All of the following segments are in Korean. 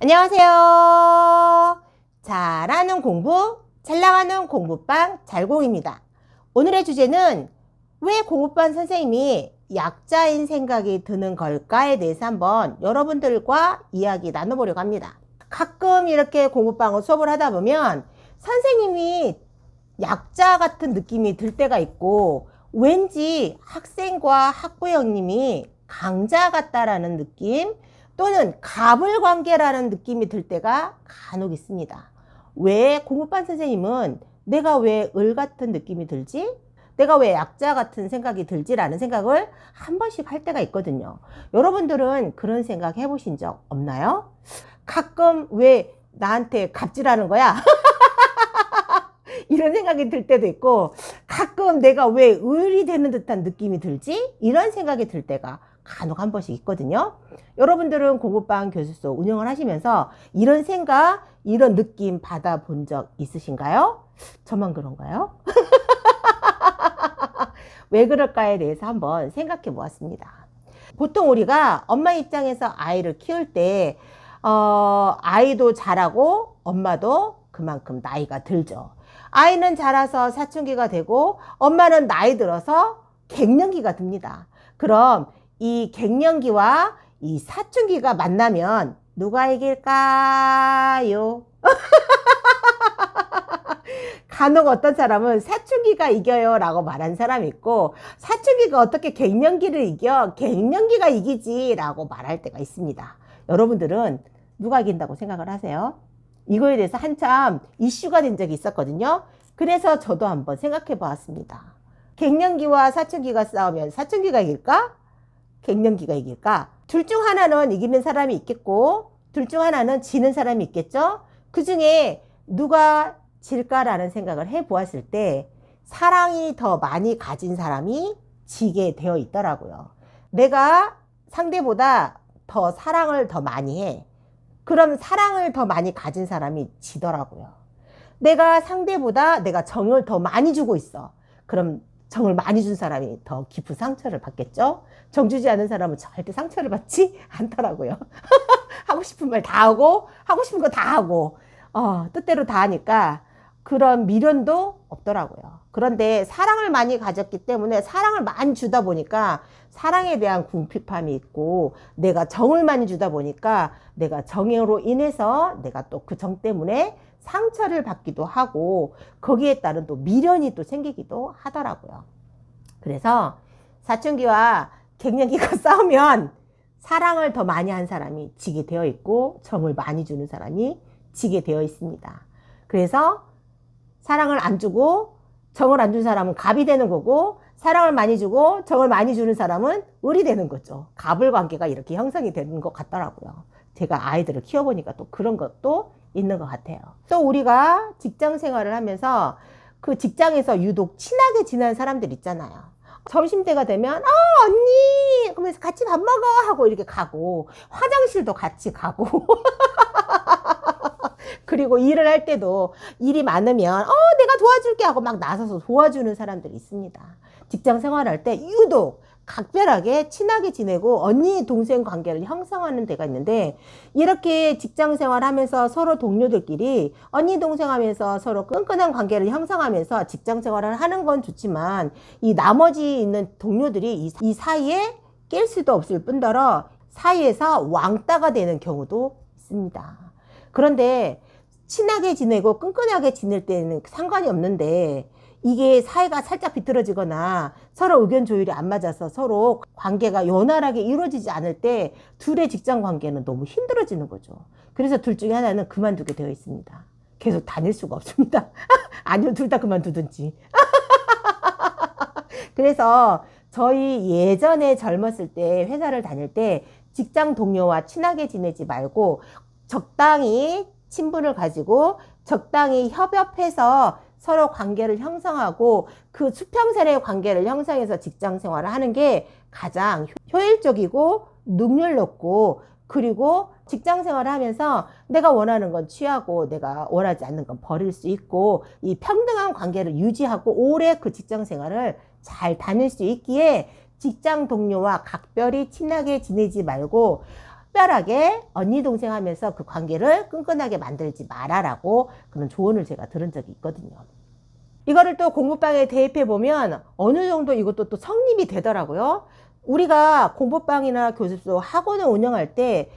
안녕하세요. 잘하는 공부, 잘 나가는 공부방 잘공입니다. 오늘의 주제는 왜 공부방 선생님이 약자인 생각이 드는 걸까에 대해서 한번 여러분들과 이야기 나눠보려고 합니다. 가끔 이렇게 공부방을 수업을 하다 보면 선생님이 약자 같은 느낌이 들 때가 있고 왠지 학생과 학부형님이 강자 같다라는 느낌 또는 갑을관계라는 느낌이 들 때가 간혹 있습니다. 왜 공부반 선생님은 내가 왜 을 같은 느낌이 들지? 내가 왜 약자 같은 생각이 들지라는 생각을 한 번씩 할 때가 있거든요. 여러분들은 그런 생각 해보신 적 없나요? 가끔 왜 나한테 갑질하는 거야? 이런 생각이 들 때도 있고 가끔 내가 왜 을이 되는 듯한 느낌이 들지? 이런 생각이 들 때가 간혹 한 번씩 있거든요. 여러분들은 공부방 교실소 운영을 하시면서 이런 생각, 이런 느낌 받아본 적 있으신가요? 저만 그런가요? 왜 그럴까에 대해서 한번 생각해 보았습니다. 보통 우리가 엄마 입장에서 아이를 키울 때 아이도 자라고 엄마도 그만큼 나이가 들죠. 아이는 자라서 사춘기가 되고 엄마는 나이 들어서 갱년기가 듭니다. 그럼 이 갱년기와 이 사춘기가 만나면 누가 이길까요? 간혹 어떤 사람은 사춘기가 이겨요 라고 말한 사람이 있고 사춘기가 어떻게 갱년기를 이겨? 갱년기가 이기지 라고 말할 때가 있습니다. 여러분들은 누가 이긴다고 생각을 하세요? 이거에 대해서 한참 이슈가 된 적이 있었거든요. 그래서 저도 한번 생각해 보았습니다. 갱년기와 사춘기가 싸우면 사춘기가 이길까? 갱년기가 이길까? 둘 중 하나는 이기는 사람이 있겠고 둘 중 하나는 지는 사람이 있겠죠? 그 중에 누가 질까라는 생각을 해 보았을 때 사랑이 더 많이 가진 사람이 지게 되어 있더라고요. 내가 상대보다 더 사랑을 더 많이 해. 그럼 사랑을 더 많이 가진 사람이 지더라고요. 내가 상대보다 내가 정을 더 많이 주고 있어. 그럼 정을 많이 준 사람이 더 깊은 상처를 받겠죠? 정 주지 않은 사람은 절대 상처를 받지 않더라고요. 하고 싶은 말 다 하고 하고 싶은 거 다 하고 뜻대로 다 하니까 그런 미련도 없더라고요. 그런데 사랑을 많이 가졌기 때문에 사랑을 많이 주다 보니까 사랑에 대한 궁핍함이 있고 내가 정을 많이 주다 보니까 내가 정으로 인해서 내가 또 그 정 때문에 상처를 받기도 하고 거기에 따른 또 미련이 또 생기기도 하더라고요. 그래서 사춘기와 갱년기가 싸우면 사랑을 더 많이 한 사람이 지게 되어 있고 정을 많이 주는 사람이 지게 되어 있습니다. 그래서 사랑을 안 주고 정을 안 준 사람은 갑이 되는 거고 사랑을 많이 주고 정을 많이 주는 사람은 을이 되는 거죠. 갑을관계가 이렇게 형성이 되는 것 같더라고요. 제가 아이들을 키워보니까 또 그런 것도 있는 것 같아요. 또 우리가 직장 생활을 하면서 그 직장에서 유독 친하게 지내는 사람들 있잖아요. 점심때가 되면 언니 그러면서 같이 밥 먹어 하고 이렇게 가고 화장실도 같이 가고 그리고 일을 할 때도 일이 많으면 내가 도와줄게 하고 막 나서서 도와주는 사람들이 있습니다. 직장 생활할 때 유독 각별하게 친하게 지내고 언니 동생 관계를 형성하는 데가 있는데 이렇게 직장 생활하면서 서로 동료들끼리 언니 동생 하면서 서로 끈끈한 관계를 형성하면서 직장 생활을 하는 건 좋지만 이 나머지 있는 동료들이 이 사이에 낄 수도 없을 뿐더러 사이에서 왕따가 되는 경우도 있습니다. 그런데 친하게 지내고 끈끈하게 지낼 때는 상관이 없는데 이게 사이가 살짝 비틀어지거나 서로 의견 조율이 안 맞아서 서로 관계가 원활하게 이루어지지 않을 때 둘의 직장 관계는 너무 힘들어지는 거죠. 그래서 둘 중에 하나는 그만두게 되어 있습니다. 계속 다닐 수가 없습니다. 아니면 둘 다 그만두든지. 그래서 저희 예전에 젊었을 때 회사를 다닐 때 직장 동료와 친하게 지내지 말고 적당히 친분을 가지고 적당히 협업해서 서로 관계를 형성하고 그 수평선의 관계를 형성해서 직장 생활을 하는 게 가장 효율적이고 능률 높고 그리고 직장 생활을 하면서 내가 원하는 건 취하고 내가 원하지 않는 건 버릴 수 있고 이 평등한 관계를 유지하고 오래 그 직장 생활을 잘 다닐 수 있기에 직장 동료와 각별히 친하게 지내지 말고 특별하게 언니 동생 하면서 그 관계를 끈끈하게 만들지 마라라고 그런 조언을 제가 들은 적이 있거든요. 이거를 또 공부방에 대입해 보면 어느 정도 이것도 또 성립이 되더라고요. 우리가 공부방이나 교습소 학원을 운영할 때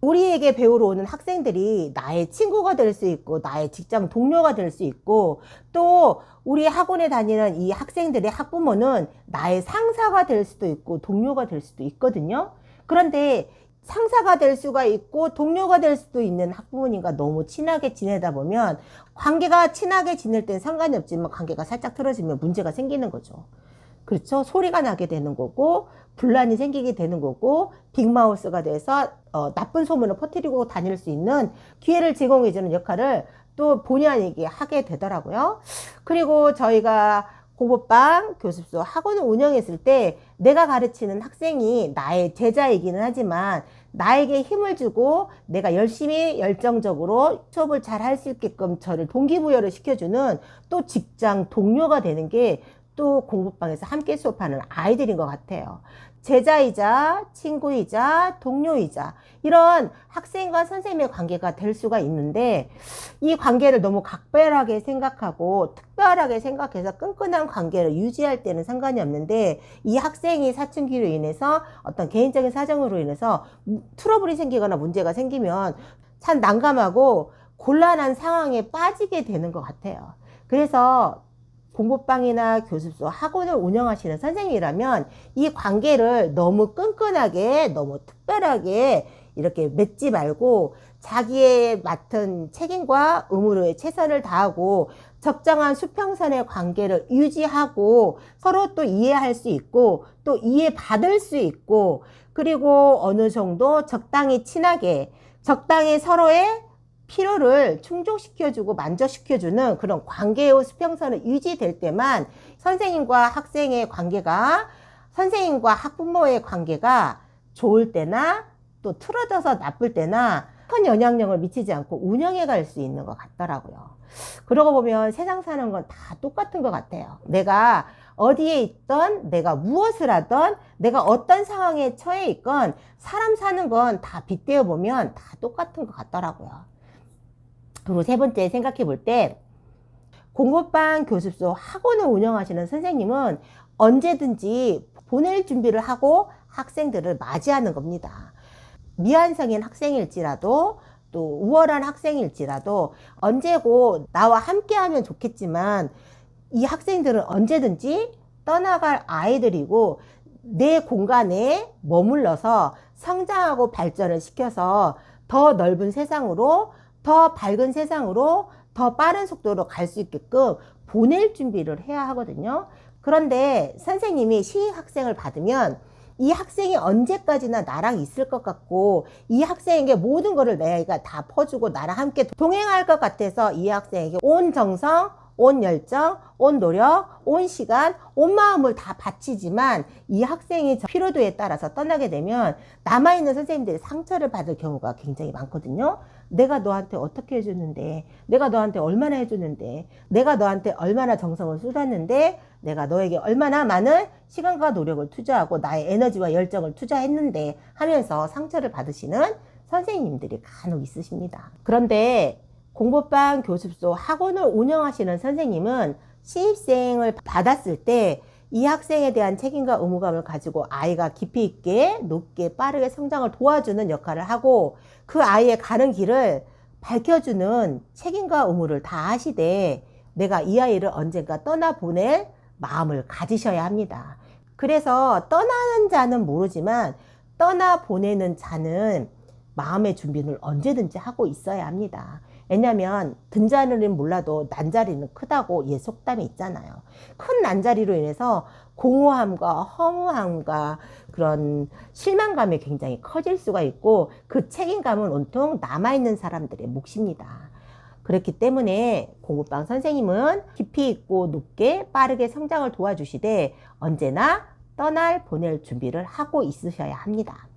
우리에게 배우러 오는 학생들이 나의 친구가 될 수 있고 나의 직장 동료가 될 수 있고 또 우리 학원에 다니는 이 학생들의 학부모는 나의 상사가 될 수도 있고 동료가 될 수도 있거든요. 그런데 상사가 될 수가 있고 동료가 될 수도 있는 학부모님과 너무 친하게 지내다 보면 관계가 친하게 지낼 땐 상관이 없지만 관계가 살짝 틀어지면 문제가 생기는 거죠. 그렇죠? 소리가 나게 되는 거고 분란이 생기게 되는 거고 빅마우스가 돼서 나쁜 소문을 퍼뜨리고 다닐 수 있는 기회를 제공해주는 역할을 또 본의 아니게 하게 되더라고요. 그리고 저희가 공부방, 교습소, 학원을 운영했을 때 내가 가르치는 학생이 나의 제자이기는 하지만 나에게 힘을 주고 내가 열심히 열정적으로 수업을 잘 할 수 있게끔 저를 동기부여를 시켜주는 또 직장 동료가 되는 게 또 공부방에서 함께 수업하는 아이들인 것 같아요. 제자이자 친구이자 동료이자 이런 학생과 선생님의 관계가 될 수가 있는데 이 관계를 너무 각별하게 생각하고 특별하게 생각해서 끈끈한 관계를 유지할 때는 상관이 없는데 이 학생이 사춘기로 인해서 어떤 개인적인 사정으로 인해서 트러블이 생기거나 문제가 생기면 참 난감하고 곤란한 상황에 빠지게 되는 것 같아요. 그래서 공부방이나 교습소, 학원을 운영하시는 선생님이라면 이 관계를 너무 끈끈하게, 너무 특별하게 이렇게 맺지 말고 자기의 맡은 책임과 의무에 최선을 다하고 적정한 수평선의 관계를 유지하고 서로 또 이해할 수 있고 또 이해받을 수 있고 그리고 어느 정도 적당히 친하게, 적당히 서로의 필요를 충족시켜주고 만족시켜주는 그런 관계의 수평선을 유지될 때만 선생님과 학생의 관계가 선생님과 학부모의 관계가 좋을 때나 또 틀어져서 나쁠 때나 큰 영향력을 미치지 않고 운영해 갈 수 있는 것 같더라고요. 그러고 보면 세상 사는 건 다 똑같은 것 같아요. 내가 어디에 있던 내가 무엇을 하던 내가 어떤 상황에 처해 있건 사람 사는 건 다 빗대어 보면 다 똑같은 것 같더라고요. 그리고 세 번째 생각해 볼 때 공부방, 교습소, 학원을 운영하시는 선생님은 언제든지 보낼 준비를 하고 학생들을 맞이하는 겁니다. 미완성인 학생일지라도 또 우월한 학생일지라도 언제고 나와 함께 하면 좋겠지만 이 학생들은 언제든지 떠나갈 아이들이고 내 공간에 머물러서 성장하고 발전을 시켜서 더 넓은 세상으로 더 밝은 세상으로 더 빠른 속도로 갈 수 있게끔 보낼 준비를 해야 하거든요. 그런데 선생님이 신입학생을 받으면 이 학생이 언제까지나 나랑 있을 것 같고 이 학생에게 모든 것을 내가 다 퍼주고 나랑 함께 동행할 것 같아서 이 학생에게 온 정성, 온 열정, 온 노력, 온 시간, 온 마음을 다 바치지만 이 학생이 피로도에 따라서 떠나게 되면 남아있는 선생님들이 상처를 받을 경우가 굉장히 많거든요. 내가 너한테 어떻게 해줬는데, 내가 너한테 얼마나 해줬는데, 내가 너한테 얼마나 정성을 쏟았는데, 내가 너에게 얼마나 많은 시간과 노력을 투자하고 나의 에너지와 열정을 투자했는데 하면서 상처를 받으시는 선생님들이 간혹 있으십니다. 그런데 공부방, 교습소, 학원을 운영하시는 선생님은 신입생을 받았을 때 이 학생에 대한 책임과 의무감을 가지고 아이가 깊이 있게 높게 빠르게 성장을 도와주는 역할을 하고 그 아이의 가는 길을 밝혀주는 책임과 의무를 다 하시되 내가 이 아이를 언젠가 떠나보낼 마음을 가지셔야 합니다. 그래서 떠나는 자는 모르지만 떠나보내는 자는 마음의 준비를 언제든지 하고 있어야 합니다. 왜냐하면 든자리는 몰라도 난자리는 크다고 예 속담이 있잖아요. 큰 난자리로 인해서 공허함과 허무함과 그런 실망감이 굉장히 커질 수가 있고 그 책임감은 온통 남아있는 사람들의 몫입니다. 그렇기 때문에 공부방 선생님은 깊이 있고 높게 빠르게 성장을 도와주시되 언제나 떠날 보낼 준비를 하고 있으셔야 합니다.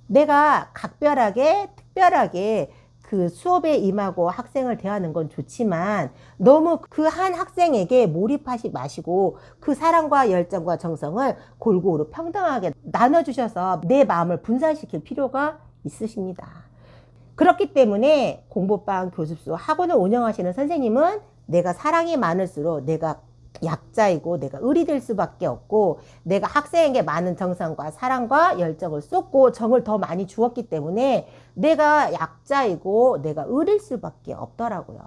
내가 각별하게 특별하게 그 수업에 임하고 학생을 대하는 건 좋지만 너무 그 한 학생에게 몰입하지 마시고 그 사랑과 열정과 정성을 골고루 평등하게 나눠주셔서 내 마음을 분산시킬 필요가 있으십니다. 그렇기 때문에 공부방, 교습소, 학원을 운영하시는 선생님은 내가 사랑이 많을수록 내가 약자이고 내가 을이 될 수밖에 없고, 내가 학생에게 많은 정성과 사랑과 열정을 쏟고 정을 더 많이 주었기 때문에 내가 약자이고 내가 을일 수밖에 없더라고요.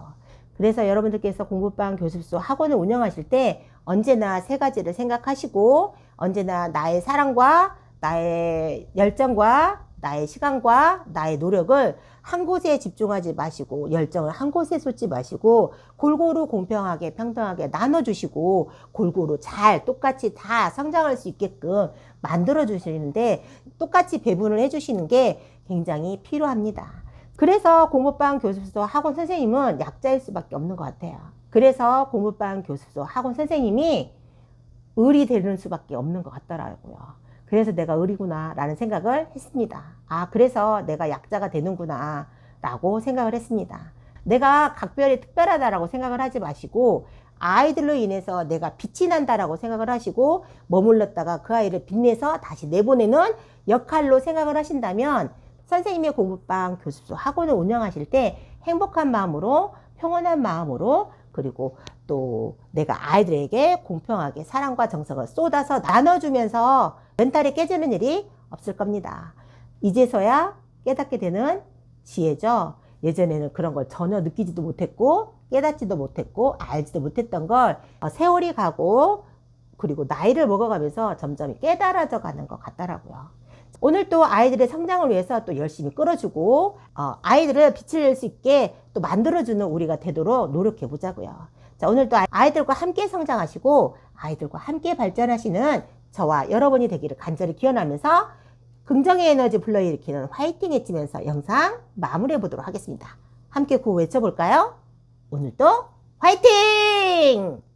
그래서 여러분들께서 공부방, 교습소, 학원을 운영하실 때 언제나 세 가지를 생각하시고, 언제나 나의 사랑과 나의 열정과 나의 시간과 나의 노력을 한 곳에 집중하지 마시고, 열정을 한 곳에 쏟지 마시고, 골고루 공평하게 평등하게 나눠주시고, 골고루 잘 똑같이 다 성장할 수 있게끔 만들어 주시는데, 똑같이 배분을 해주시는 게 굉장히 필요합니다. 그래서 공부방, 교습소, 학원 선생님은 약자일 수밖에 없는 것 같아요. 그래서 공부방, 교습소, 학원 선생님이 을이 되는 수밖에 없는 것 같더라고요. 그래서 내가 을이구나 라는 생각을 했습니다. 아, 그래서 내가 약자가 되는구나 라고 생각을 했습니다. 내가 각별히 특별하다라고 생각을 하지 마시고, 아이들로 인해서 내가 빛이 난다라고 생각을 하시고, 머물렀다가 그 아이를 빛내서 다시 내보내는 역할로 생각을 하신다면, 선생님의 공부방, 교습소, 학원을 운영하실 때 행복한 마음으로, 평온한 마음으로, 그리고 또 내가 아이들에게 공평하게 사랑과 정성을 쏟아서 나눠주면서 멘탈이 깨지는 일이 없을 겁니다. 이제서야 깨닫게 되는 지혜죠. 예전에는 그런 걸 전혀 느끼지도 못했고 깨닫지도 못했고 알지도 못했던 걸 세월이 가고 그리고 나이를 먹어가면서 점점 깨달아져 가는 것 같더라고요. 오늘 또 아이들의 성장을 위해서 또 열심히 끌어주고 아이들을 빛을 낼 수 있게 또 만들어주는 우리가 되도록 노력해 보자고요. 자, 오늘도 아이들과 함께 성장하시고 아이들과 함께 발전하시는 저와 여러분이 되기를 간절히 기원하면서 긍정의 에너지 불러일으키는 화이팅 외치면서 영상 마무리해 보도록 하겠습니다. 함께 구호 외쳐볼까요? 오늘도 화이팅!